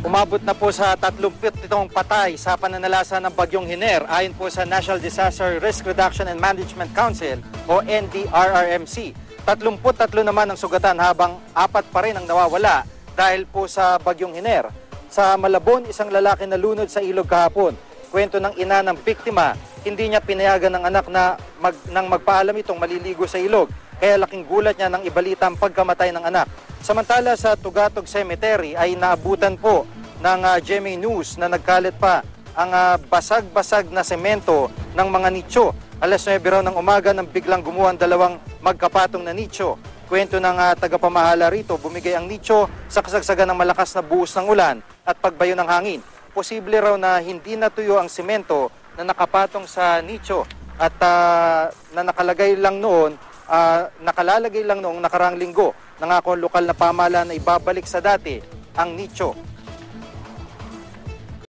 Umabot na po sa 37 patay sa pananalasa ng bagyong Hiner ayon po sa National Disaster Risk Reduction and Management Council o NDRRMC. 33 naman ang sugatan habang 4 pa rin ang nawawala dahil po sa bagyong Hiner. Sa Malabon, isang lalaki nalunod sa ilog kahapon. Kwento ng ina ng biktima, hindi niya pinayagan ng anak na nang magpaalam itong maliligo sa ilog. Kaya laking gulat niya nang ibalita ang pagkamatay ng anak. Samantala sa Tugatog Cemetery ay naabutan po ng GMA News na nagkalat pa ang basag-basag na semento ng mga nicho. Alas 9 raw ng umaga nang biglang gumuha ang dalawang magkapatong na nicho. Kwento ng tagapamahala rito, bumigay ang nicho sa kasagsagan ng malakas na buhos ng ulan at pagbayo ng hangin. Posible raw na hindi natuyo ang semento na nakapatong sa nicho at na nakalalagay lang noong nakarang linggo. Nangako ang lokal na pamahalaan na ibabalik sa dati ang nicho.